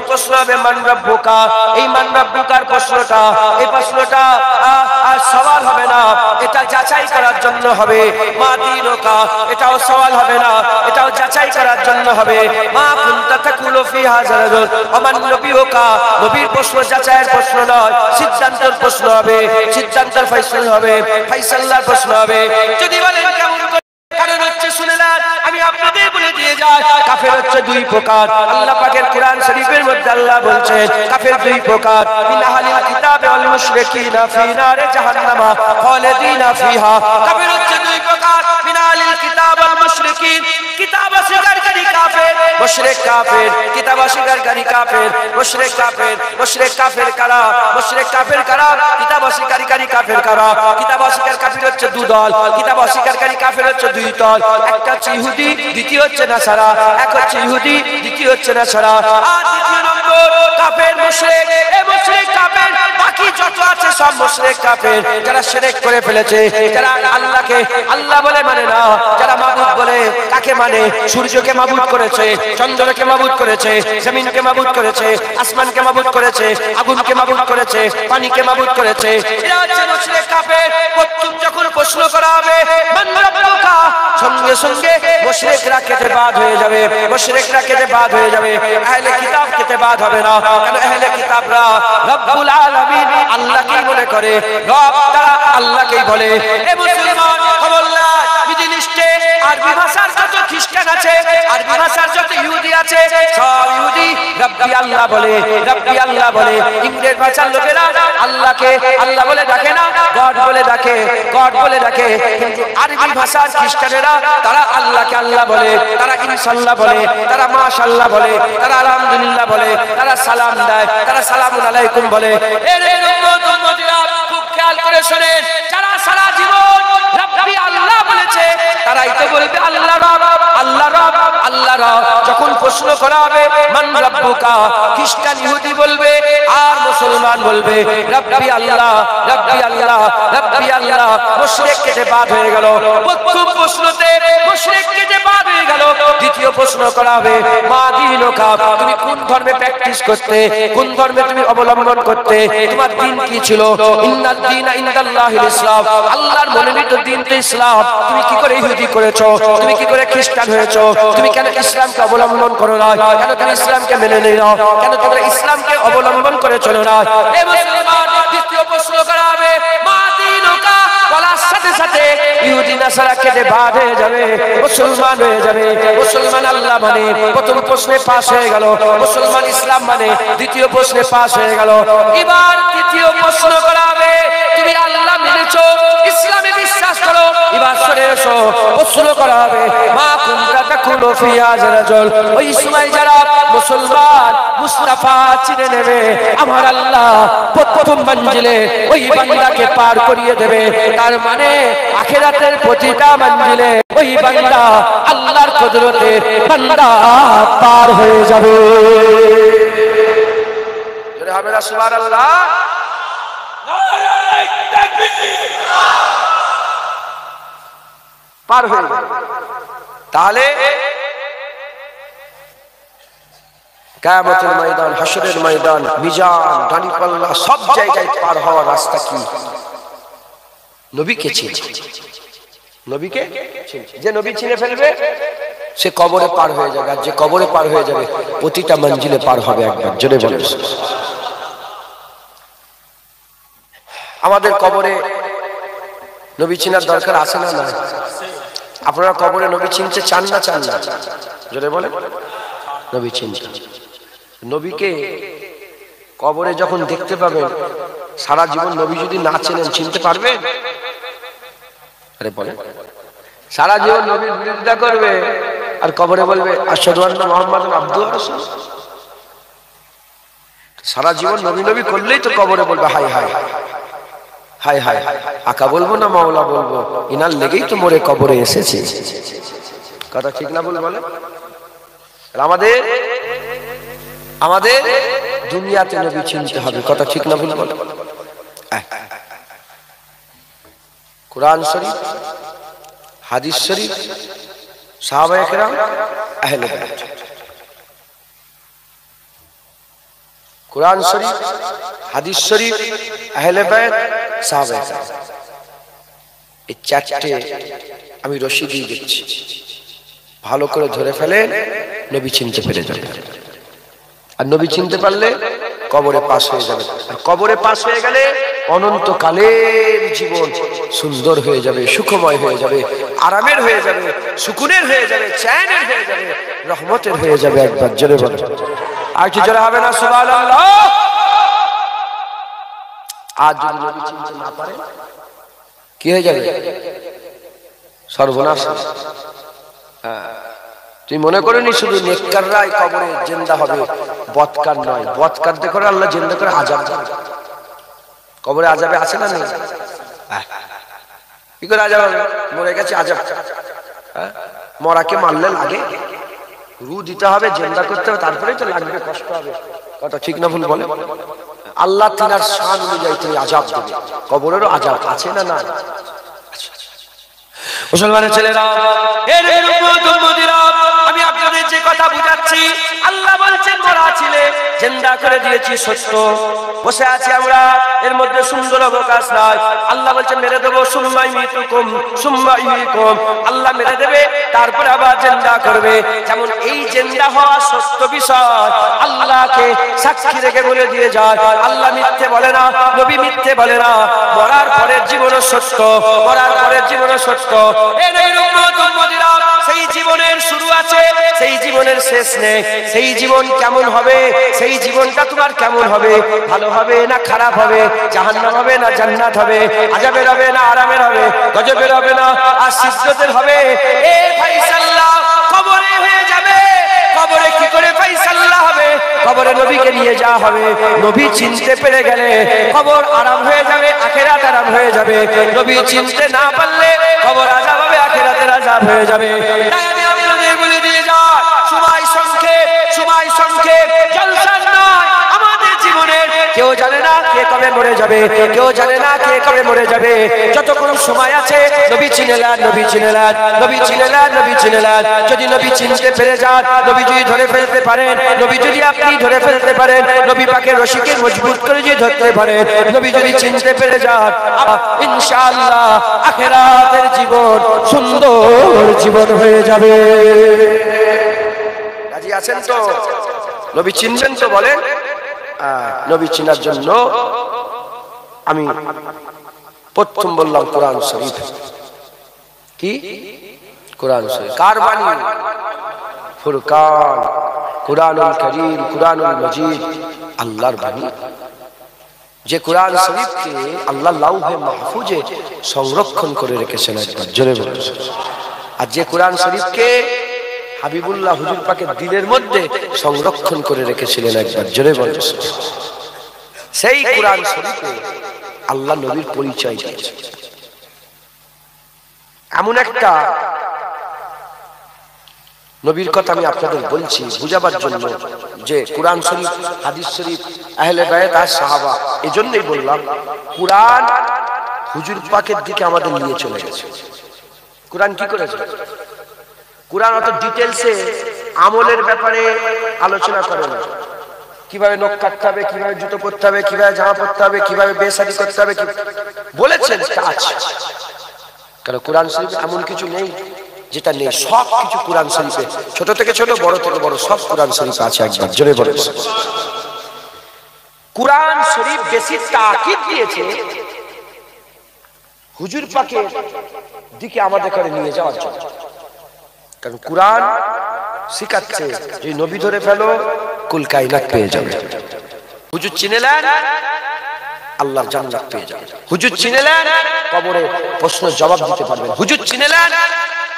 প্রশ্ন হবে মান রাব্বুকা, এই মান রাব্বুকার প্রশ্নটা, এই প্রশ্নটা আর সওয়াল হবে না, এটা যাচাই করার জন্য হবে। মা দীনুকা, এটাও সওয়াল হবে না, এটাও যাচাই করার জন্য হবে। মা কুনতা তাকুলু ফি হাযা রাজুল ওয়া মান নবিয়ুকা, নবীর প্রশ্ন যাচাইয়ের প্রশ্ন নয়, সিদ্ধান্তের প্রশ্ন হবে, সিদ্ধান্তের ফয়সালা হবে, ফয়সালার প্রশ্ন হবে। যদি বলেন কেমন করে, কারণ হচ্ছে শুনে নেন, আমি আপনাদের বলে দিয়ে যাই, কাফের হচ্ছে দুই প্রকার। আল্লাহ পাকের কোরআন শরীফের মধ্যে আল্লাহ বলছেন কাফের দুই প্রকার, মিন আহলিল কিতাবি ওয়াল মুশরিকিনা ফি নারি জাহান্নামা খালিদিনা ফিহা। কাফের হচ্ছে দুই প্রকার, মিন আহলিল কিতাব ওয়াল মুশরিকিন, কিতাব অস্বীকারী কাফের, মুশরিক কাফের, কিতাব অস্বীকারী কাফের, মুশরিক কাফের। মুশরিক কাফের কারা? মুশরিক কাফের কারা? কিতাব অস্বীকারী কাফের কারা? কিতাব অস্বীকারী কাফের হচ্ছে দুই দল, কিতাব অস্বীকারী কাফের হচ্ছে দুই দল, একটা হচ্ছে ইহুদি, দ্বিতীয় হচ্ছে নাসারা। এক হচ্ছে ইহুদি, দ্বিতীয় হচ্ছে নাসারা। আর দ্বিতীয় নম্বর কাফের মুশরিক, এই মুশরিক কাফের বাকি যত আছে সব মুশরিক কাফের, যারা শিরক করে ফেলেছে, যারা আল্লাহকে আল্লাহ বলে মানে না, যারা মাবুদ বলে কাকে মানে? সূর্যকে মাবুদ করেছে, চন্দ্রকে মাবুদ করেছে, জমিনকে মাবুদ করেছে, আসমানকে মাবুদ করেছে, আগুনকে মাবুদ করেছে, পানিকে মাবুদ করেছে। এরা হচ্ছে মুশরিক কাফের। প্রথম যখন প্রশ্ন করা হবে মান রাব্বুকা, সঙ্গে সঙ্গে মুশরিকরা কেটে বাদ হয়ে যাবে, মুশরিকরা কেটে বাদ হয়ে যাবে। আহলে কিতাব কেটে বাদ হবে না, কারণ আহলে কিতাবরা রব্বুল আলামিন আল্লাহকেই মনে করে, রব তারা আল্লাহকেই বলে। এ মুসলমান খবরদার, মিডল ইস্টে আরবি ভাষার যত খ্রিস্টান আছে, আরবি ভাষার যত ইহুদি আছে, সব ইহুদি রব্বি আল্লাহ বলে, রব্বি আল্লাহ বলে। ইংরেজ ভাষার লোকেরা আল্লাহকে আল্লাহ বলে ডাকে না, গড বলে ডাকে, গড বলে ডাকে। কিন্তু আরবি ভাষার খ্রিস্টানেরা তারা আল্লাহকে আল্লাহ বলে, তারা ইনশাআল্লাহ বলে, তারা মাশাআল্লাহ বলে, তারা আলহামদুলিল্লাহ বলে, তারা সালাম দেয়, তারা সালামুন আলাইকুম বলে। এর উম্মতিরা খুব খেয়াল করে শুনেন, যারা সারা জীবন রব্বি আল্লাহ বলেছে, তারাই তো বলবে আল্লাহ রব, আল্লাহ রব, আল্লাহ রব। যখন প্রশ্ন করা হবে মান রাব্বুকা, খ্রিস্টান ইহুদি বলবে আর মুসলমান বলবে রব্বি আল্লাহ, রব্বি আল্লাহ, রব্বি আল্লাহ। মুশরিক কেটে বাদ হয়ে গেল, প্রথম প্রশ্নতে মুশরিক কেটে বাদ হয়ে গেল। দ্বিতীয় প্রশ্ন করা হবে মা দীনুকা, তুমি কোন ধর্মে প্র্যাকটিস করতে, কোন ধর্মে তুমি অবলম্বন করতে, তোমার দিন কি ছিল? ইন্নাদ দীনা ইনদাল্লাহিল ইসলাম, আল্লাহর মনোনীত দিন তো ইসলাম। তুমি কি করে ইহুদি করেছো? তুমি কি করে খ্রিস্টান হয়েছো? তুমি কেন ইসলামকে অবলম্বন করো না? কেন তুমি ইসলামকে মেনে নিও? কেন তোমরা ইসলামকে অবলম্বন করে চলো না? এ মুসলমান, দ্বিতীয় প্রশ্ন করা হবে মা দীনুকা, বলার সাথে সাথে ইহুদি নাসারা কেটে বাদ হয়ে যাবে, মুসলমান হয়ে যাবে। মুসলমান আল্লাহ মানে প্রথম প্রশ্নে পাস হয়ে গেল, মুসলমান ইসলাম মানে দ্বিতীয় প্রশ্নে পাস হয়ে গেল। এবার তৃতীয় প্রশ্ন করা হবে তুমি আল্লাহ মেনেছো, ইসলামে বিশ্বাস করো, এবার সরে এসো। প্রশ্ন করা হবে মা কুনতা তাকুলু ফি হাযা রাজুল, ওই সময় যারা মুসলমান মুস্তাফা চিনে নেবে, আমার আল্লাহ প্রথম মঞ্জিলে ওই বান্দাকে পার করিয়ে দেবে। তার মানে আখিরাতের প্রতিটা মঞ্জিলে ওই বান্দা আল্লাহর কুদরতে বান্দা পার হয়ে যাবে। জোরে হবে না সুবহানাল্লাহ? নারে তাকবীর, পার হয়ে যাবে। তাহলে কিয়ামতের ময়দান, হাসরের ময়দান, মিজান, দাঁড়িপাল্লা, সব জায়গায় পার হওয়ার রাস্তা কি? নবীকে চিনে, নবীকে যে নবী চিনে ফেলবে সে কবরে পার হয়ে যাবে, আর যে কবরে পার হয়ে যাবে প্রতিটা মঞ্জিলে পার হবে একবার। জোরে বলেন। আমাদের কবরে নবী চিনার দরকার আছে না? না। আপনারা কবরে নবী চিনতে চান না? চান না? জোরে বলেন। নবী চিনতে, নবীকে কবরে যখন দেখতে পাবেন, সারা জীবন নবী যদি না চেনেন চিনতে পারবেন? আরে বলেন, সারা জীবন নবীর বিরোধিতা করবে আর কবরে বলবে আশহাদু আন্না মুহাম্মাদুন আবদুহু ওয়া রাসূলুহু। সারা জীবন নবী নবী করলেই তো কবরে বলবে হায় হায় হায় হায়, আকা বলবো না মাওলা বলবো, ইনার লেগেই তো মোরে কবরে এসেছে। কথা ঠিক না বল বলে? আমাদের আমাদের দুনিয়াতে নবী চিনতে হবে। কথা ঠিক না ভুল বলে? কুরআন শরীফ, হাদিস শরীফ, সাহাবায়ে কেরাম, আহলে বাইত, কোরআন শরীফ, হাদিস শরীফ, আহলে বায়াত, সাহাবায়ে কেরাম, এই চারটে আমি রশি দিয়ে দিচ্ছি, ভালো করে ধরে ফেলেন, নবী চিনতে পেরে যাবে। আর নবী চিনতে পারলে কবরে পাশ হয়ে যাবে। আর কবরে পাশ হয়ে গেলে অনন্তকালের জীবন সুন্দর হয়ে যাবে, সুখময় হয়ে যাবে, আরামের হয়ে যাবে, সুকুনের হয়ে যাবে, চ্যানের হয়ে যাবে, রহমতের হয়ে যাবে। একবার জোরে বলো, আর কি জোরে হবে না সুবহানাল্লাহ? আজ যদি নবী চিনতে না পারে কি হয়ে যাবে? সর্বনাশ। তুই মনে করিনি শুধু নেককাররাই কবরে জিন্দা হবে, বদকার নয়। বদকার দেখো আল্লাহ জিন্দা করে আযাব দেবে। কবরে আযাবে আছে না নেই? কি করে আযাব হবে? মরে গেছে আযাব। মরাকে মারলে লাগে, রু দিতে হবে, জিন্দা করতে হবে, তারপরেই তো লাগবে, কষ্ট হবে। কথা ঠিক না ভুল বলে? আল্লাহ তিনার শান অনুযায়ী তিনি আযাব দেবে। কবরেরও আযাব আছে না না? মুসলমানের ছেলেরা, আমি আপনাদের যে কথা বুঝাচ্ছি, আল্লাহ বলছেন মরা ছিলে জিন্দা করে দিয়েছি, সত্য। বসে আছি আমরা, এর মধ্যে সুন্দর অবকাশ নাই। আল্লাহ বলছেন মেরে দেবো, সুম্মা ইউমিতুকুম সুম্মা ইউহয়িকুম। আল্লাহ মেরে দেবে, তারপরে আবার জিন্দা করবে। যেমন এই জিন্দা হওয়া সত্য বিষয় আল্লাহকে সাক্ষী রেখে বলে দিয়ে যায়। আল্লাহ মিথ্যে বলে না, নবী মিথ্যে বলে না। মরার পরের জীবনও সত্য, মরার পরের জীবনও সত্য। সেই জীবনের শুরু আছে, সেই জীবনের শেষ নেই। সেই জীবন কেমন হবে, সেই জীবনটা তোমার কেমন হবে, ভালো হবে না খারাপ হবে, জাহান্নাম হবে না জান্নাত হবে, আযাবের হবে না আরামের হবে, গজবের হবে না আর সিজদাতের হবে, এ ফায়সালা কবরে হয়ে যাবে। কবরে কি করে ফায়সালা হবে? কবরে নবীকে নিয়ে যাওয়া হবে। নবী চিনতে পেরে গেলে কবর আরাম হয়ে যাবে, আখিরাত আরাম হয়ে যাবে। নবী চিনতে না পারলে কবর আযাব হবে, আখিরাতের আযাব হয়ে যাবে। তাই আমি আপনাদের বলে দিয়ে যাই, সময় সংক্ষেপ, সময় সংক্ষেপ, জলসা নয় আমাদের জীবনের। কেউ জানে না কে কবে মরে যাবে, কেউ জানে না কে কবে মরে যাবে। যতক্ষণ সময় আছে নবী চিনে নেন, নবী চিনে নেন, নবী চিনে নেন, নবী চিনে নেন। যদি নবী চিনতে পেরে যান, নবী যদি ধরে ফেলতে পারেন, নবী যদি আপনি ধরে ফেলতে পারেন, নবী পাকের রশিকে মজবুত করে যদি ধরতে পারেন, নবী যদি চিনতে পেরে যান, ইনশাআল্লাহ আখিরাতের জীবন সুন্দর জীবন হয়ে যাবে। রাজি আছেন তো? নবী চিনবেন তো? বলেন। নবী চিনার জন্য আমি প্রথম বললাম কোরআন শরীফ। কি কোরআন শরীফ? কার বাণী? ফুরকান, কুরআনুল কারীম, কুরআনুল মজিদ, আল্লাহর বাণী। যে কোরআন শরীফকে আল্লাহ লাউহে মাহফুজে সংরক্ষণ করে রেখেছেন, একবার জোরে বলুন। আর যে কোরআন শরীফকে হাবিবুল্লাহ হুজুর পাকের দিলের মধ্যে সংরক্ষণ করে রেখেছিলেন, একবার জোরে বলুন। সেই কোরআন শরীফে আল্লাহ নবীর পরিচয় দিয়েছে। এমন একটা নবীর কথা আমি আপনাদের বলছি বুঝাবার জন্য, যে কোরআন শরীফ, হাদিস শরীফ, আহলে বায়াত আর সাহাবা, এজন্যই বললাম কোরআন হুজুর পাকের দিকে আমাদের নিয়ে চলে গেছে। কোরআন কি করেছে? কোরআন অত ডিটেলসে আমলের ব্যাপারে আলোচনা করে না। কিভাবে নখ কাটতে হবে, কিভাবে জুতো পরতে হবে, কিভাবে জামা পরতে হবে, কিভাবে বেশাদি করতে হবে, বলেছেন কাজ। কারণ কোরআন শরীফে এমন কিছু নেই যেটা নেই, সব কিছু কোরআন শরীফে, ছোট থেকে ছোট, বড় থেকে বড়, সব কোরআন শরীফে আছে, একবার জোরে বলেন। কোরআন শরীফ বেশি তাকিদ দিয়েছে হুজুর পাকের দিকে আমাদের করে নিয়ে যাওয়ার জন্য। কারণ কোরআন শিখাচ্ছে যে নবী ধরে ফেলো, কুল কায়নাত পেয়ে যাবে। হুজুর চিনে নেন, আল্লাহর জান্নাত পেয়ে যাবে। হুজুর চিনে নেন, কবরে প্রশ্ন জবাব দিতে পারবেন। হুজুর চিনে নেন,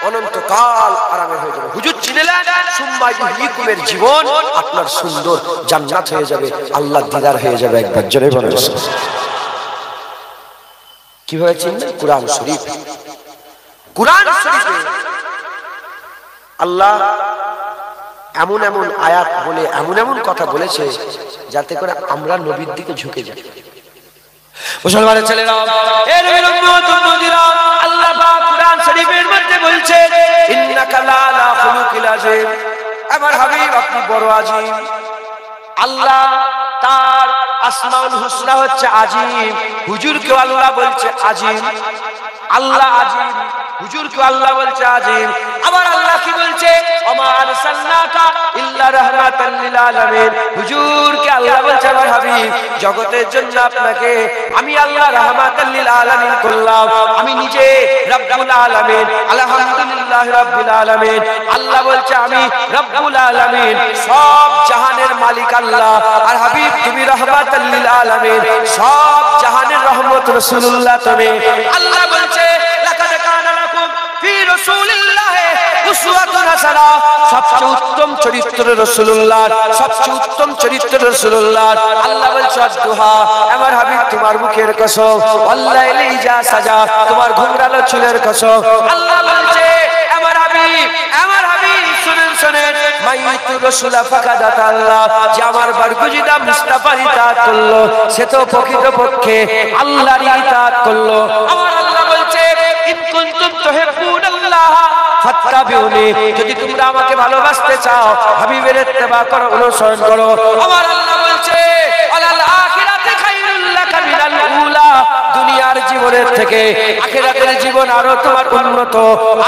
অনন্তকাল আরামে হয়ে যাবে। হুজুর চিনে নেন, সুম্মা ইউহয়িকুমের জীবন আপনার সুন্দর জান্নাত হয়ে যাবে, আল্লাহর দিদার হয়ে যাবে, একবার জোরে বলেন। কিভাবে চিনবেন? কোরআন শরীফ। কোরআন শরীফে আল্লাহ এমন এমন আয়াত বলে, এমন এমন কথা বলেছে যাতে করে আমরা নবীর দিকে ঝুঁকে যাই। মুসলমানের ছেলেরা, এর উম্মত উম্মতিরা, আল্লাহ পাক কোরআন শরীফের মধ্যে বলছে, ইন্নাকা লাআলা খুলুকিল আযীম। আমার হাবিব আপনি বড় আযীম। আল্লাহ তার আসমাউল হুসনা হচ্ছে আজিম। হুজুরকে আল্লাহ বলছে আজিম, আল্লাহ আজিম, হুজুরকে আল্লাহ বলছে আজিম। আবার আল্লাহ কি বলছে, ওমা আরসালনাকা ইল্লা রাহমাতাল লিল আলামিন। হুজুরকে আল্লাহ বলছে আমার হাবিব, জগতের জন্য আপনাকে আমি আল্লাহ রাহমাতাল লিল আলামিন করলাম। আমি নিজে রব্বুল আলামিন, আলহামদুলিল্লাহ রাব্বিল আলামিন। আল্লাহ বলছে আমি রব্বুল আলামিন, সব জাহানের মালিক আল্লাহ। আর হাবিব তুমি রাহমাতাল লিল আলামিন, সব জাহানের রহমত রাসূলুল্লাহ তুমি। আল্লাহ বলছে লাকাদ কানা লাকুম ফি রাসূলিল্লাহি উসওয়াতুন হাসানাহ, সবচেয়ে উত্তম চরিত্র রাসূলুল্লাহ, সবচেয়ে উত্তম চরিত্র রাসূলুল্লাহ। আল্লাহ বলছে আদ-দুহা, আমার হাবিব তোমার মুখের কসম, ওয়াল্লাইলি ইজা সাজা, তোমার ঘুমরালো চুলের কসম। আল্লাহ বলছে আমার হাবিব, আমার হাবিব শুনেন শুনেন, মাইতু রাসূলা ফাকাদাত আল্লাহ, যে আমার বরগুজিদা মুস্তাফার ইতাআত করলো সে তো প্রকৃতপক্ষে আল্লাহর ইতাআত করলো। আমার আল্লাহ বলছে ইন কুনতুম তুহিব্বুনাল্লাহ ফাত্তাবিউনি, যদি তোমরা আমাকে ভালোবাসতে চাও হাবিবের ইত্তেবা করো, অনুসরণ করো। আমার আল্লাহ বলছে আলাল আখিরাতি খায়রুল লাকা মিনাল উলা, দুনিয়ার জীবনের থেকে আখিরাতের জীবন আরো তোমার উন্নত,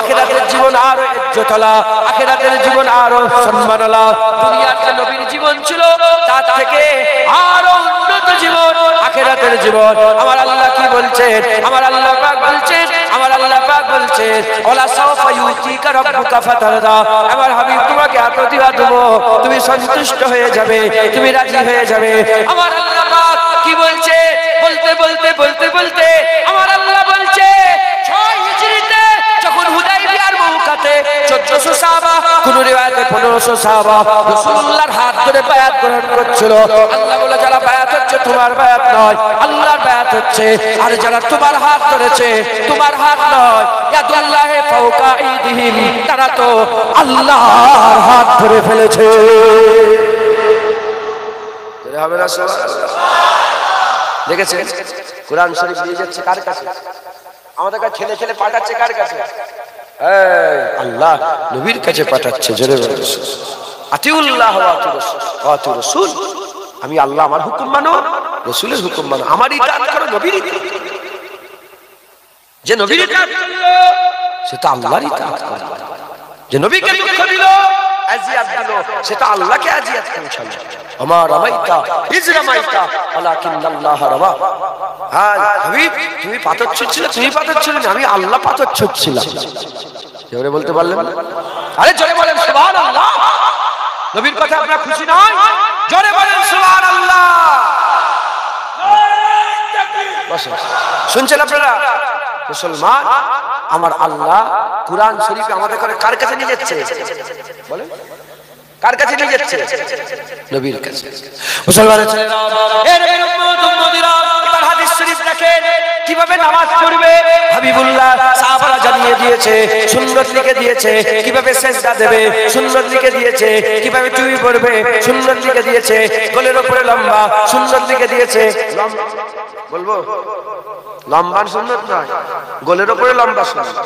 আখিরাতের জীবন আরো ইজ্জতওয়ালা, আখিরাতের জীবন আরো সম্মানওয়ালা। দুনিয়ার যে নবীর জীবন ছিল তার থেকে আরো উন্নত জীবন আখিরাতের জীবন। আমার আল্লাহ কি বলছেন, আমার আল্লাহ পাক বলছেন, আমার আল্লাহ পাক বলছেন ওয়ালা সাওফা ইউতিকা রাব্বুকা ফাতারদা, আমার হাবিব তোমাকে এত দিয়া দেব তুমি সন্তুষ্ট হয়ে যাবে, তুমি রাজি হয়ে যাবে। আমার আল্লাহ পাক কি বলছে, বলতে বলতে বলতে বলতে আমার আল্লাহ বলছে 6 হিজরিতে যখন হুদাইবিয়ার মওকাতে 1400 সাহাবা, কোন রিওয়ায়াতে 1500 সাহাবা রাসূলুল্লাহর হাত ধরে বায়াত গ্রহণ করছিল। আল্লাহ বলে যারা বায়াত হচ্ছে তোমার বায়াত নয়, আল্লাহর বায়াত হচ্ছে। আর যারা তোমার হাত ধরেছে তোমার হাত নয়, ইয়াদুল্লাহি ফাওকা আইদিহিম, তারা তো আল্লাহর হাত ধরে ফেলেছে। এটা হবে না সুবহানাল্লাহ। দেখেছেন কোরআন শরীফ দিয়ে যাচ্ছে কার কাছে? আমাদের কাছে ছেলে ছেলে পাঠাচ্ছে কার কাছে? আল্লাহ নবীর কাছে পাঠাচ্ছে। জোরে বলুন আতিউল্লাহ ওয়া আতিউর রাসূল। আমি আল্লাহ আমার হুকুম মানো, রাসূলের হুকুম মানো, আমার ইতাআত করো, নবীর ইতাআত। যে নবীর ইতাআত করলো সে তো আল্লাহর ইতাআত করলো। যে নবীকে দুঃখ দিল, আজিয়াত দিল, সে তো আল্লাহকে আজিয়াত পৌঁছালো। আমা রামাইতা ইজ রামাইতা ওয়ালাকিন্নাল্লাহ রামা। হ্যাঁ হাবিব তুমি পাথর ছুঁড়ছিলে, তুমি পাথর ছুঁড়লে, আমি আল্লাহ পাথর ছুঁড়ছিলাম। জোরে বলতে পারলেন? আরে জোরে বলেন সুবহানাল্লাহ। নবীর কথা আপনারা খুশি নয়? জোরে বলেন সুবহানাল্লাহ। শুনছেন আপনারা? মুসলমান, আমার আল্লাহ কুরআন শরীফে আমাদের করে কার কাছে নিয়ে যাচ্ছে বলেন? কার কাছে নিয়ে যাচ্ছে? নবীর কাছে। মুসলমানের ছেলেরা, এর উম্মত উম্মতিরা, এবার হাদিস শরীফ দেখেন কিভাবে নামাজ পড়বে হাবিবুল্লাহ সাহাবারা জানিয়ে দিয়েছে, সুন্নাত লিখে দিয়েছে, কিভাবে সিজদা দেবে সুন্নাত লিখে দিয়েছে, কিভাবে টুপি পরবে সুন্নাত লিখে দিয়েছে, গলের উপরে লম্বা সুন্নাত লিখে দিয়েছে। বলবো লম্বা সুন্নাত নয়, গলের উপরে লম্বা সুন্নাত।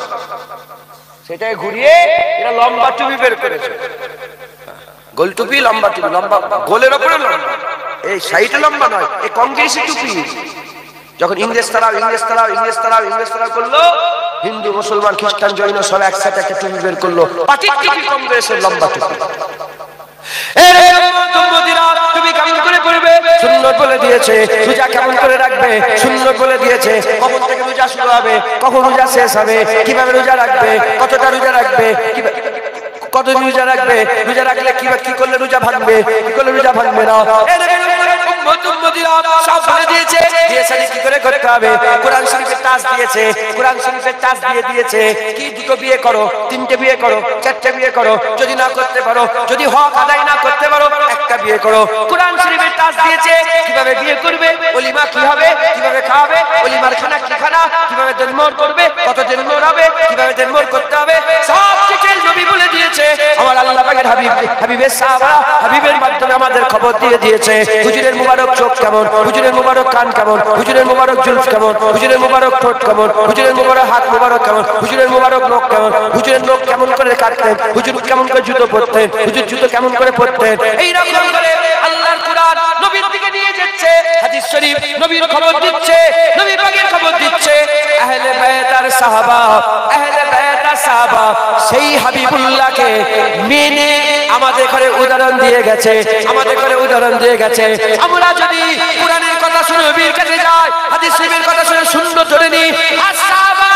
সেটাই ঘুরিয়ে এরা লম্বা টুপি বের করেছে। গোল টুপি, লম্বা টুপি, লম্বা গোলের উপরে লম্বা, এই সাইডে লম্বা নয়, এই কংগ্রেসি টুপি। যখন ইংরেজ তারাও করলো, হিন্দু মুসলমান খ্রিস্টান জৈন সব একসাথে একটা টুপি বের করলো, কংগ্রেসের লম্বা টুপি। তুমি কেমন করে পড়বে সুন্নাত বলে দিয়েছে, রোজা কেমন করে রাখবে সুন্নাত বলে দিয়েছে, কখন থেকে রোজা শুরু হবে, কখন রোজা শেষ হবে, কিভাবে রোজা রাখবে, কতটা রোজা রাখবে, কত রোজা রাখবে, রোজা রাখলে কি করলে রোজা ভাঙবে, কি করলে রোজা ভাঙবে না, সব বলে দিয়েছে। কি করে করতে হবে, কোরআন শরীফের টাচ দিয়েছে, কোরআন শরীফের টাচ দিয়ে দিয়েছে কি 2টো বিয়ে করো, 3টে বিয়ে করো, 4টে বিয়ে করো, যদি না করতে পারো, যদি হক আদায় না করতে পারো, একটা বিয়ে করো। কোরআন শরীফের টাচ দিয়েছে কিভাবে বিয়ে করবে, ওলিমা কি হবে, কিভাবে খাওয়াবে, ওলিমার খানা কি খানা, কিভাবে জন্মর করবে, কত জন্মর হবে, কিভাবে জন্মর করতে হবে, সব ডিটেইল নবী বলে দিয়েছে। আমার আল্লাহ পাকের হাবিব, হাবিবের সাহাবারা হাবিবের মাধ্যমে আমাদের খবর দিয়ে দিয়েছে হুজুরের মুবারক চোখ কেমন, হুজুরের মুবারক কান কেমন, হুজুরের মুবারক জুলফ কেমন, হুজুরের মুবারক ঠোঁট কেমন, হুজুরের মুবারক হাত মুবারক কেমন, হুজুরের মুবারক নখ কেমন, হুজুরের নখ কেমন করে কাটতেন, হুজুর কেমন করে জুতো পরতেন, হুজুর জুতো কেমন করে পরতেন। এই রকম করে আল্লাহর কুরআন নবীর দিকে শরীফ নবীর খবর দিচ্ছে, নবী পাকের খবর দিচ্ছে। আহলে বায়ত আর সাহাবা, আহলে বায়ত আর সাহাবা সেই হাবিবুল্লাহকে মেনে আমাদের ঘরে উদাহরণ দিয়ে গেছে, আমাদের ঘরে উদাহরণ দিয়ে গেছে। আমরা যদি কোরআনের কথা শুনে নবীর কাছে যাই, হাদিস শরীফের কথা শুনে সুন্নাত ধরে নিই, আর সাহাবা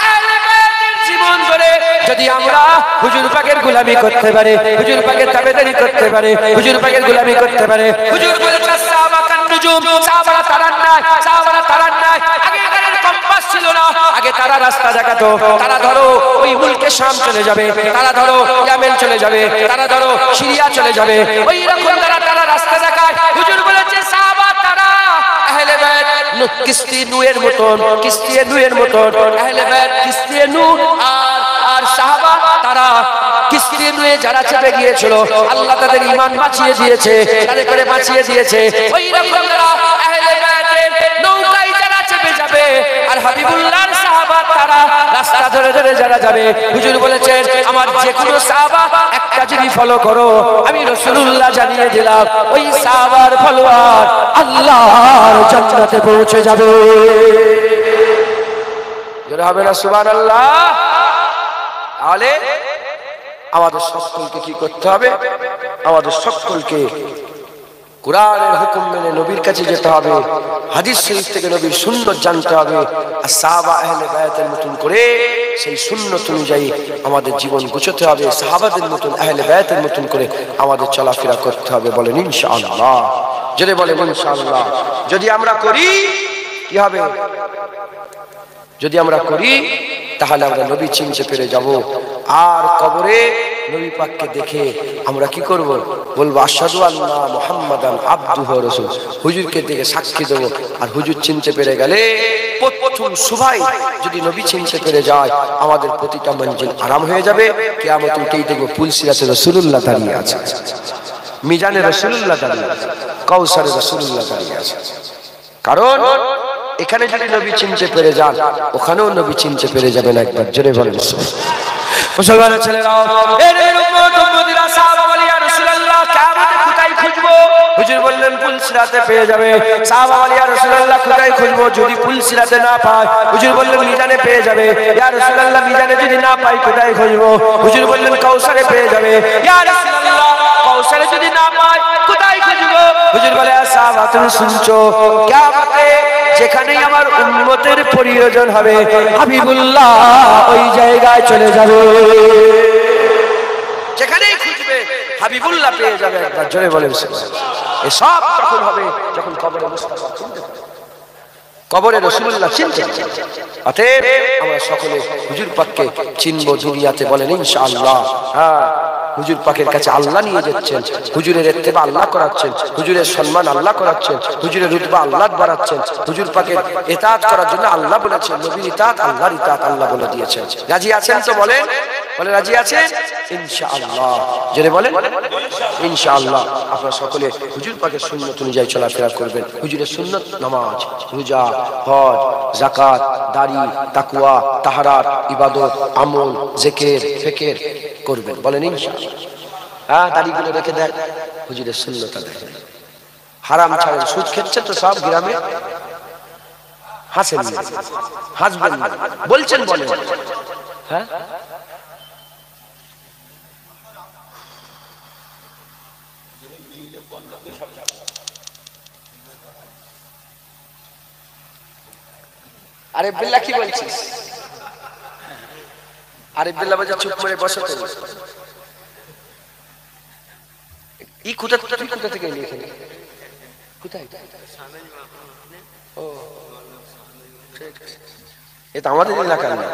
আহলে বায়তের জীবন ধরে যদি আমরা হুজুর পাকের গোলামি করতে পারে, হুজুর পাকের তাবেদারি করতে পারে, হুজুর পাকের গোলামি করতে পারে। হুজুর বলেছে সাহাবা কান নুজুম, সাহাবারা তারার নাই, সাহাবারা তারার নাই। আগে তাদের কম্পাস ছিল না, আগে তারা রাস্তা দেখাতো। তারা ধরো ওই মুলকে শাম চলে যাবে, তারা ধরো ইয়ামেন চলে যাবে, তারা ধরো সিরিয়া চলে যাবে, ওই রকম তারা রাস্তা দেখায়। হুজুর বলেছে সাহাবা তারা আহলে বায়ত কিস্তি নূহের মতন, কিস্তি নূহের মতন। আহলে বায়ত কিস্তি নূহ আর সাহাবা তারা কিস্তি নূহে যারা চেপে গিয়েছিল, আল্লাহ তাদের ঈমান বাঁচিয়ে দিয়েছে, তাদের করে বাঁচিয়ে দিয়েছে। ওই রকম তারা আহলে বায়তের নৌকায় যারা চেপে যাবে, আর হাবিবুল্লাহর সাহাবা তারা রাস্তা ধরে ধরে যারা যাবে। হুজুর বলেছেন আমার যে কোনো সাহাবা একটা যদি ফলো করো, আমি রাসূলুল্লাহ জানিয়ে দিলাম ওই সাহাবার ফলোয়ার আল্লাহর জান্নাতে পৌঁছে যাবে। জোরে হবে না সুবহানাল্লাহ? তাহলে আমাদের সকলকে কি করতে হবে? আমাদের সকলকে কোরআনের হুকুম মেনে নবীর কাছে যেতে হবে, হাদিস শরীফ থেকে নবীর সুন্নাত জানতে হবে, আর সাহাবা আহলে বায়াতের মতন করে সেই সুন্নাত অনুযায়ী আমাদের জীবন গুছাতে হবে, সাহাবাদের মতন আহলে বায়াতের মতন করে আমাদের চলাফেরা করতে হবে। বলেন ইনশাআল্লাহ, যদি বলেন ইনশাআল্লাহ। যদি আমরা করি কি হবে? যদি আমরা করি তাহলে আমরা নবী চিনতে পেরে যাব। আর কবরে নবী পাককে দেখে আমরা কি করব? বলবো আশহাদু আন্না মুহাম্মাদান আবদুহু ওয়া রাসূলুহু। হুজুরকে দেখে সাক্ষী দেব। আর হুজুর চিনতে পেরে গেলে প্রথম সবাই যদি নবী চিনতে পেরে যায়, আমাদের প্রতিটা মঞ্জিল আরাম হয়ে যাবে। কিয়ামত উঠেই দেখব পুলসিরাতে রাসূলুল্লাহ দাঁড়িয়ে আছে, মিজানে রাসূলুল্লাহ দাঁড়িয়ে আছে, কাউসারে রাসূলুল্লাহ দাঁড়িয়ে আছে। কারণ এখানে যদি নবী চিনতে পেরে যান, ওখানেও নবী চিনতে পেরে যাবেন। একবার জোরে বলেন মুসলমানের ছেলেরাও, এর উম্মত উম্মতিরা সাহাবা বলে ইয়া রাসূলুল্লাহ কিয়ামতে কোথায় খুঁজবো? হুজুর বললেন পুলসিরাতে পেয়ে যাবে। সাহাবা বলে ইয়া রাসূলুল্লাহ কোথায় খুঁজবো? যদি পুলসিরাতে না পায়, হুজুর বললেন মিজানে পেয়ে যাবে। ইয়া রাসূলুল্লাহ মিজানে যদি না পাই কোথায় খুঁজবো? হুজুর বললেন কাউসারে পেয়ে যাবে। ইয়া রাসূলুল্লাহ কাউসারে যদি না পাই কোথায় খুঁজবো? হুজুর বলে সাহাবা তুমি শুনছো, কিয়ামতে যেখানেই আমার উম্মতের প্রয়োজন হবে হাবিবুল্লাহ ওই জায়গায় চলে যাবে। যেখানেই খুঁজবে হাবিবুল্লাহ পেয়ে যাবে। একবার জোরে বলেন এসব তখন হবে যখন কবরে মুস্তাফা চিনতে পারবে, কবরে রাসূলুল্লাহ চিনতে পারবে। অতএব আমরা সকলে হুজুর পাককে চিনবো দুনিয়াতে। বলেন ইনশাআল্লাহ। হ্যাঁ, হুজুর পাকের কাছে আল্লাহ নিয়ে যাচ্ছেন, হুজুরের ইত্তেবা আল্লাহ করাচ্ছেন, হুজুরের সম্মান আল্লাহ করাচ্ছেন, হুজুরের রুতবা আল্লাহ বাড়াচ্ছেন। হুজুর পাকের ইতাআত করার জন্য আল্লাহ বলেছেন, নবীর ইতাআত আল্লাহর ইতাআত আল্লাহ বলে দিয়েছেন। রাজি আছেন তো? বলেন বলে রাজি আছেন ইনশাআল্লাহ। জেনে বলেন ইনশাআল্লাহ। আপনারা সকলে হুজুর পাকের সুন্নাত অনুযায়ী চলাফেরা করবেন। হুজুরের সুন্নাত নামাজ, রোজা, হজ, যাকাত, দাড়ি, তাকওয়া, তাহারাত, ইবাদত, আমল, জিকির, ফিকির করবেন। বলেন ইনশাআল্লাহ। হ্যাঁ, দাড়িগুলো রেখে দেন, হুজুরের সুন্নাত দেখেন। হারাম ছাড়েন। সুদ খেচ্ছেন তো সব গ্রামে, হাসেন না, হাসবেন না, বলছেন বলেন। হ্যাঁ, আরে বিল্লাহ কি বলছিস? আরে বিল্লাহ বাজা চুপ করে বসো তো। এই কোথা থেকে এলি এখানে? কোথায়? ও, এটা আমাদের এলাকার না।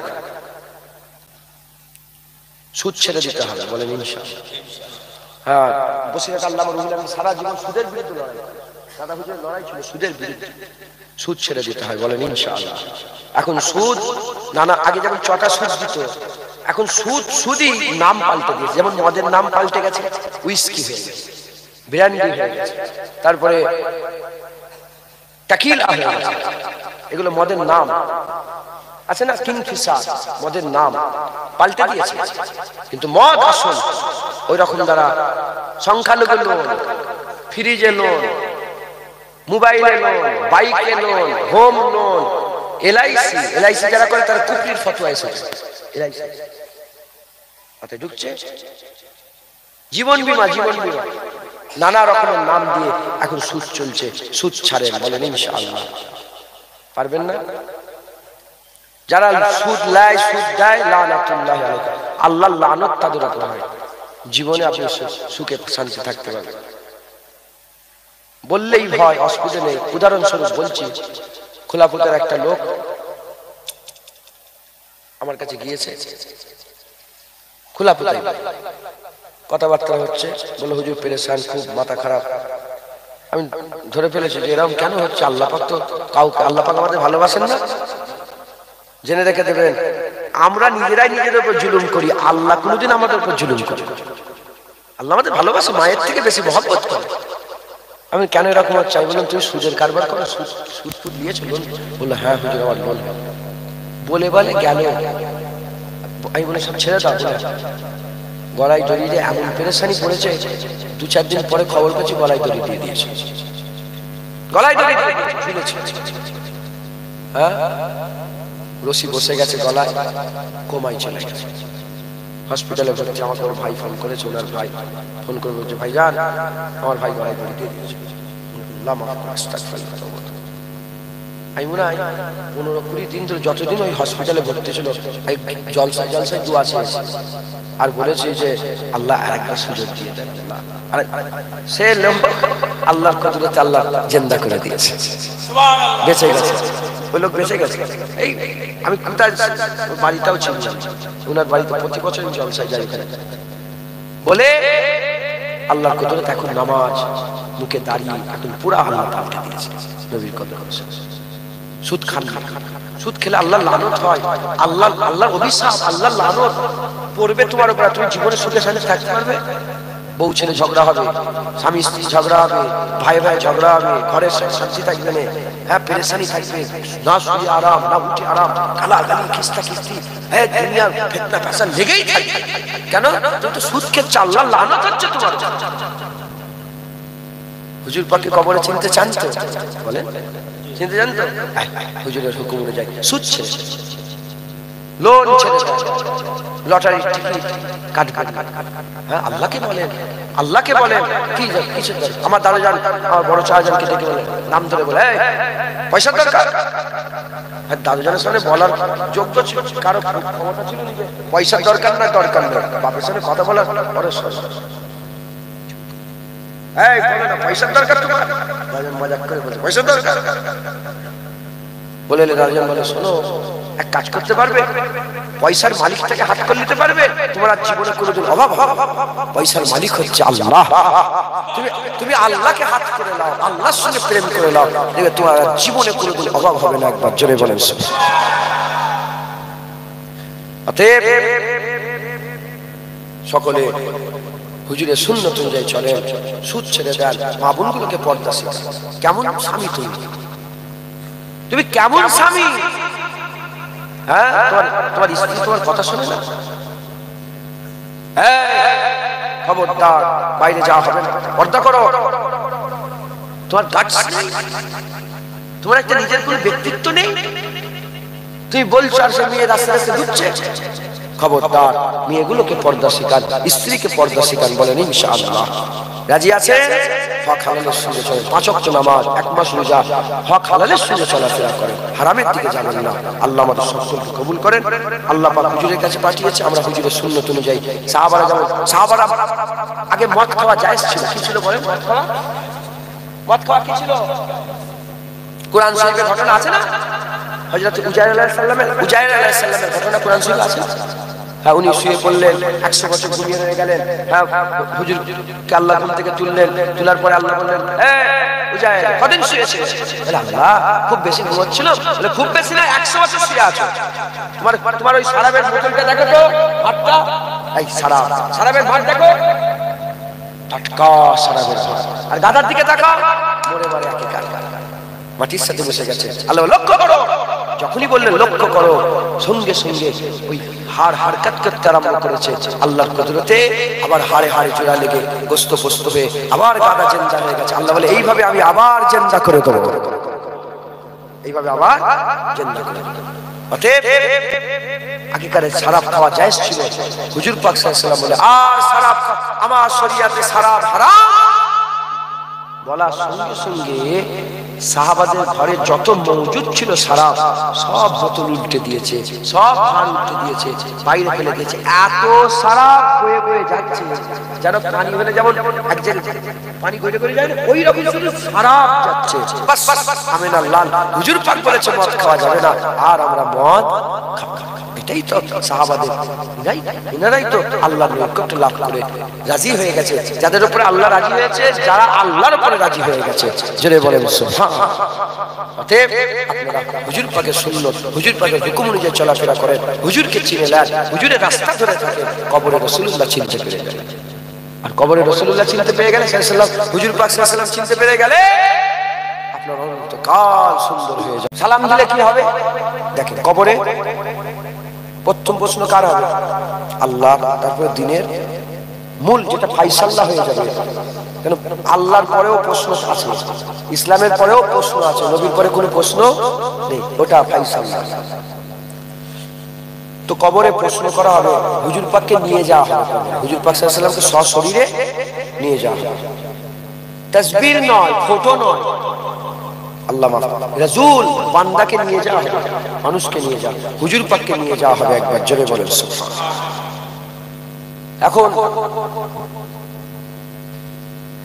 সুদ ছেড়ে দিতে হবে। বলেন ইনশাআল্লাহ। হ্যাঁ, বসিরহাট আল্লামা রুহুল আমিন সারা জীবন সুদের বিরুদ্ধে লড়াই করে। দাদা হুজুরের লড়াই ছিল সুদের বিরুদ্ধে। সুদ ছেড়ে দিতে হয়। বলেন ইনশাআল্লাহ। এখন সুদ নানা, আগে যেমন চটা সুদ দিত, এখন সুদই নাম পাল্টে দিয়েছে। যেমন মদের নাম পাল্টে গেছে, উইস্কি হয়ে গেছে, ব্র্যান্ডি হয়ে গেছে, তারপরে টাকিলা হয়ে গেছে। এগুলো মদের নাম আছে না, কিংফিশার মদের নাম পাল্টে দিয়েছে। কিন্তু মদ আসল ওই রকম দ্বারা সংখ্যালঘু লোন, ফ্রিজে লোন, মোবাইলে লোন, বাইকে লোন, হোম লোন, এলআইসি যারা করে তারা কুফরির ফতোয়া এসেছে। এলআইসি হাতে ঢুকছে, জীবন বীমা নানা রকমের নাম দিয়ে এখন সুদ চলছে। সুদ ছাড়েন, বলেন ইনশাআল্লাহ। পারবেন না? যারা সুদ নেয়, সুদ দেয়, লানাতুল্লাহ আলাইহি, আল্লাহর লানত তাদের উপর হয়। জীবনে আপনি সুখে শান্তি থাকতে পারবেন বললেই ভয়, অসুবিধা নেই। উদাহরণস্বরূপ বলছি, খোলাপুরের একটা লোক আমার কাছে গিয়েছে, খোলাপুরে কথাবার্তা হচ্ছে, বলে হুজুর পেরেশান, খুব মাথা খারাপ। আমি ধরে ফেলেছি যে এরকম কেন হচ্ছে। আল্লাহ পাক তো কাউকে, আল্লাহ পাক আমাদের ভালোবাসেন না? জেনে রেখে দেবেন, আমরা নিজেরাই নিজেদের উপর জুলুম করি, আল্লাহ কোনোদিন আমাদের উপর জুলুম করে। আল্লাহ আমাদের ভালোবাসে, মায়ের থেকে বেশি মহব্বত করে। আমি কেন এরকম হচ্ছে? আমি বললাম তুমি সুদের কারবার করো, সুদ দিয়েছো লোন? বললো হ্যাঁ হুজুর আমার লোন। বলে গেল। আমি বলে সব ছেড়ে দাও। গলায় দড়ি দিয়ে এমন পেরেশানি পড়েছে, 2-4 দিন পরে খবর পেয়েছি গলায় দড়ি দিয়ে দিয়েছে। গলায় দড়ি ঝুলেছে, হ্যাঁ, রশি বসে গেছে গলায়, কোমায় চলে গেছে। হসপিটালে ভর্তি। আমাকে ওর ভাই ফোন করেছে, ওনার ভাই ফোন করে বলছে ভাই যান, আমার ভাই গলায় দড়ি দিয়ে দিয়েছে। আমি মনে হয় 15-20 দিন ধরে, যতদিন ওই হসপিটালে ভর্তি ছিল, জলসায় দোয়া চেয়েছে আর বলেছে যে আল্লাহ আরেকটা সুযোগ দিয়ে দেন। আর সে লোক আল্লাহর কুদরতে আল্লাহ জিন্দা করে দিয়েছে, বেঁচে গেছে। ওই লোক বেঁচে গেছে। এই আমি কোথায়, বাড়িটাও ছিল ওনার বাড়িতে, প্রতি বছর জলসায় যাই ওখানে। বলে আল্লাহর কুদরতে এখন নামাজ মুখে দাঁড়িয়ে এখন পুরা আল্লাহ পাল্টে দিয়েছে। নবীর কদর করেছে। সুদ খান না, সুদ খেলে আল্লাহর লানত হয়, আল্লাহর অভিশাপ, আল্লাহর লানত পড়বে তোমার উপর। তুমি জীবনে সুখে শান্তি থাকতে পারবে? বউ ছেলে ঝগড়া হবে, স্বামী স্ত্রী ঝগড়া হবে, ভাই ঝগড়া হবে, ঘরে শান্তি থাকবে না, হ্যাঁ পেরেশানি থাকবে, না শুয়ে আরাম, না উঠে আরাম, গালাগালি, খিস্তা খিস্তি, হ্যাঁ দুনিয়ার ফিতনা ফ্যাশন লেগেই থাকবে। কেন? তুমি তো সুদ খেয়ে আল্লাহর লানত হচ্ছে তোমার। হুজুর পাকে কবরে চিনতে চান তো? বলেন চিনতে চান তো? হুজুরের হুকুম অনুযায়ী সুদ ছেড়ে, লোন ছেড়ে, লটারি টিকিট কাটবেন। হ্যাঁ আল্লাহকে বলেন, আল্লাহকে বলেন কি কিছু। আমার দাদা যান, আমার বড় চাচাকে ডেকে বলে, নাম ধরে বলে পয়সার দরকার। হ্যাঁ দাদুজানের সামনে বলার যোগ্য ছিল, কারো ক্ষমতা ছিল নিজে পয়সার দরকার না, দরকার নেই, বাপের সামনে কথা বলার পরে পয়সার দরকার তোমার। মজাক করে বলে পয়সার দরকার বলে, দাদুজান বলে শোনো, এক কাজ করতে পারবে, পয়সার মালিক থেকে হাত করে নিতে পারবে, তোমার জীবনে কোনোদিন অভাব হবে। পয়সার মালিক হচ্ছে আল্লাহ। তুমি আল্লাহকে হাত করে নাও, আল্লাহর সঙ্গে প্রেম করে নাও, দেখবে তোমার জীবনে কোনোদিন অভাব হবে না। একবার জোরে বলেন। অতএব সকলে হুজুরের সুন্নত অনুযায়ী চলেন, সুদ ছেড়ে দেন, মা বোনগুলোকে পর্দা শেখান। কেমন স্বামী তুমি কেমন স্বামী? হ্যাঁ তোমার স্ত্রী তোমার কথা শোনে না? খবরদার, বাইরে যাওয়া হবে না, পর্দা করো। তোমার গাছ নেই, তোমার একটা নিজের কোনো ব্যক্তিত্ব নেই, তুমি বলছো আর সে মেয়ে রাস্তা রাস্তা ঘুরছে। খবরদার, মেয়েগুলোকে পর্দা শেখান, স্ত্রীকে পর্দা শেখান। বলেন ইনশাআল্লাহ। রাজি আছে? হক হালালের সঙ্গে চলেন, 5 ওয়াক্ত নামাজ, 1 মাস রোজা, হক হালালের সঙ্গে চলাফেরা করেন, হারামের দিকে যাবেন না। আল্লাহ আমাদের সকলকে কবুল করেন। আল্লাহ পাক হুজুরের কাছে পাঠিয়েছে, আমরা হুজুরের সুন্নত অনুযায়ী সাহাবারা যেমন, সাহাবারা আগে মদ খাওয়া জায়েজ ছিল। কি ছিল বলেন? মদ খাওয়া কি ছিল? কোরআন শরীফে ঘটনা আছে না? হযরত উজাইর আলাইহিস সালামের ঘটনা কোরআন শরীফে আছে। হ্যাঁ, উনি শুয়ে পড়লেন, 100 বছর ঘুমিয়ে রয়ে গেলেন। হ্যাঁ, হুজুরকে আল্লাহ ঘুম থেকে তুললেন, তোলার পরে আল্লাহ বললেন, উজাইর কদিন শুয়েছে? বলে আল্লাহ খুব বেশি ঘুমাচ্ছিল। বলে খুব বেশি না, 100 বছর শুয়ে আছো। তোমার ওই সারাবের বোতলটা দেখো তো, ভাতটা, এই সারাবের ভাত দেখো, টাটকা সারাবের ভাত। আর গাদার দিকে তাকাও, মরে মরে একেকার, মাটির সাথে বসে গেছে। আল্লাহ লক্ষ্য করো। যখনই বললেন লক্ষ্য করো, সঙ্গে সঙ্গে ওই হাড় হারকাত করতে আরম্ভ করেছে আল্লাহর কুদরতে। আবার হাড়ে হাড়ে জোড়া লেগে গোস্ত পোস্ত হয়ে আবার গাদা জিন্দা হয়ে গেছে। আল্লাহ বলে এইভাবে আমি আবার জিন্দা করে দেবো, এইভাবে আবার জিন্দা করে দেবো। অতএব আগেকার শরাব খাওয়া জায়েজ ছিল। হুজুর পাক সাল্লাল্লাহু আলাইহি ওয়াসাল্লাম বলে আর শরাব আমার শরীয়তে শরাব হারাম বলার সঙ্গে সঙ্গে সাহাবাদের ঘরে যত মজুদ ছিল শরাব সব বোতল উল্টে দিয়েছে, সব ভাঁড় উল্টে দিয়েছে, বাইরে ফেলে দিয়েছে। এত শরাব বয়ে বয়ে যাচ্ছে যেন পানি হলে যেমন এক জায়গায় পানি গড়ে গড়ে যায় না, ওই রকম শুধু শরাব যাচ্ছে। বাস আমিন আল্লাহ। হুজুর পাক বলেছে মদ খাওয়া যাবে না, আর আমরা মদ খাবো। এটাই তো সাহাবাদের, এনারাই তো আল্লাহর নৈকট্য লাভ করে রাজি হয়ে গেছে। যাদের উপরে আল্লাহ রাজি হয়েছে, যারা আল্লাহর উপরে রাজি হয়ে গেছে, জোরে বলেন সুবহানাল্লাহ। অতএব আপনারা হুজুর পাকের সুন্নাত, হুজুর পাকের হুকুম অনুযায়ী চলাফেরা করেন, হুজুরকে চিনে নেন, হুজুরের রাস্তা ধরে থাকেন, কবরে রাসূলুল্লাহ চিনতে পেরে গেলেন। আর কবরে রাসূলুল্লাহ চিনতে পেরে গেলে সাল্লাল্লাহু আলাইহি ওয়াসাল্লাম, হুজুর পাক সাল্লাল্লাহু আলাইহি ওয়াসাল্লাম চিনতে পেরে গেলে আপনার অন্তকাল সুন্দর হয়ে যাবে। সালাম দিলে কি হবে দেখেন, কবরে প্রথম প্রশ্ন কার হবে? আল্লাহ। তারপরে দিনের মূল যেটা ফাইসাল্লাহ হয়ে যাবে। কেন আল্লাহর পরেও প্রশ্ন আছে, ইসলামের পরেও প্রশ্ন আছে, নবীর পরে কোনো প্রশ্ন নেই, ওটা ফাইসাল্লাহ। তো কবরে প্রশ্ন করা হবে, হুজুর পাককে নিয়ে যাওয়া হবে, হুজুর পাক সাল্লাল্লাহু আলাইহি ওয়াসাল্লামকে সশরীরে নিয়ে যাওয়া হবে। তাসবির নয়, ফটো নয়, আল্লাহ মাফ রাসূল বান্দাকে নিয়ে যাওয়া হবে, মানুষকে নিয়ে যাওয়া, হুজুর পাককে নিয়ে যাওয়া হবে। একবার জোরে বলেন সুবহানাল্লাহ। এখন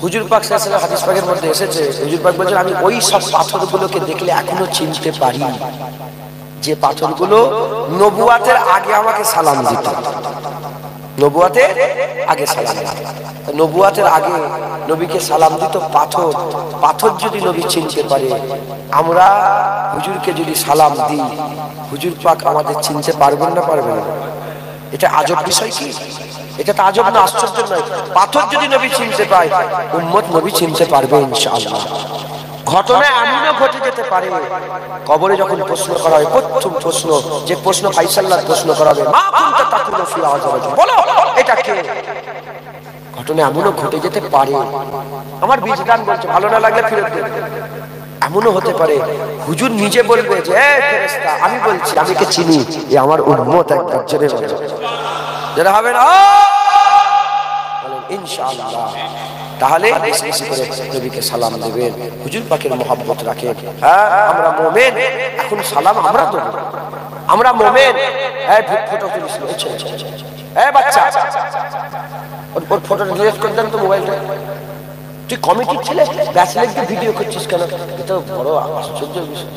হুজুর পাক সাল্লাল্লাহু আলাইহি ওয়াসাল্লাম হাদিস পাকের মধ্যে এসেছে, হুজুর পাক বলেছেন আমি ওই সব পাথরগুলোকে দেখলে এখনো চিনতে পারি যে পাথরগুলো নবুয়াতের আগে আমাকে সালাম দিত, নবুয়াতের আগে সালাম দিত। নবুয়াতের আগে নবীকে সালাম দিত পাথর। পাথর যদি নবী চিনতে পারে, আমরা হুজুরকে যদি সালাম দিই, হুজুর পাক আমাদের চিনতে পারবেন না পারবেন না? এটা আজব বিষয় কি? এটা তো আজব না, আশ্চর্য নয়। পাথর যদি নবী চিনতে পায়, উম্মত নবী চিনতে পারবে ইনশাআল্লাহ। ঘটনা এমনও ঘটে যেতে পারে, কবরে যখন প্রশ্ন করা হয়, প্রথম প্রশ্ন যে প্রশ্ন ফাইসাল্লাহর প্রশ্ন করা হবে, মা কুনতা তাকুলু ফি আযওয়াজ, বলো এটা কে? ঘটনা এমনও ঘটে যেতে পারে, আমার বিজদান বলছে ভালো না লাগলে ফেরত দেবে। এমনও হতে পারে হুজুর নিজে বলবে যে ফেরেশতা আমি বলছি, আমি কে চিনি, এ আমার উম্মত। একবার জোরে বলেন, যারা হবে না বলেন ইনশাআল্লাহ। তাহলে বেশি বেশি করে নবীকে সালাম দেবেন, হুজুর পাকের মহব্বত রাখেন। হ্যাঁ আমরা মুমিন, এখন সালাম আমরা দেব, আমরা মুমিন। এই ফটো তুলিস, এই বাচ্চা ওর ফটো ডিলিট করে দেন তো মোবাইলটা। তুই কমিটির ছেলে, ব্যাচেলর দিয়ে ভিডিও করছিস কেন? এটা বড় আশ্চর্য বিষয়।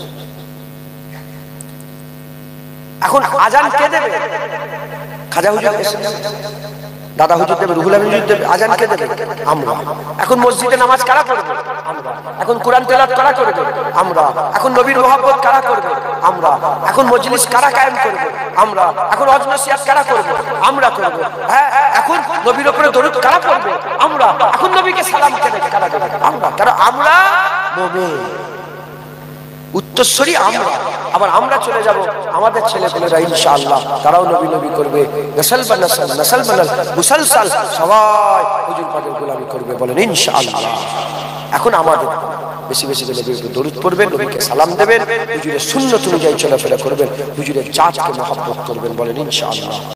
এখন আজান কে দেবে? খাজা হুজুর এসে, দাদা হুজুর দেবে, রুহুল আমিন হুজুর দেবে। আজান কে দেবে? আমরা। এখন মসজিদে নামাজ কারা করবে? আমরা। এখন কোরআন তেলাওয়াত কারা করবে? আমরা। এখন নবীর মহব্বত কারা করবে? আমরা। এখন মজলিস কারা কায়েম করবে? আমরা। এখন ওয়াজ নসিহত কারা করবে? আমরা করব। হ্যাঁ, এখন নবীর উপরে দরুদ কারা পড়বে? আমরা। এখন নবীকে সালাম কারা দেবে? আমরা। কারণ আমরা মুমিন, উত্তরসূরি আমরা। আবার আমরা চলে যাব, আমাদের ছেলেপেলেরা ইনশাআল্লাহ তারাও নবী নবী করবে, নসল বা নসল, নসল বা মুসলসল সবাই হুজুর পাকের গোলামি করবে, বলেন ইনশাআল্লাহ। এখন আমাদের বেশি বেশি করে নবীর উপর দরুদ পড়বেন, নবীকে সালাম দেবেন, হুজুরের সুন্নাত অনুযায়ী চলাফেরা করবেন, হুজুরের জাতকে মহব্বত করবেন, বলেন ইনশাআল্লাহ।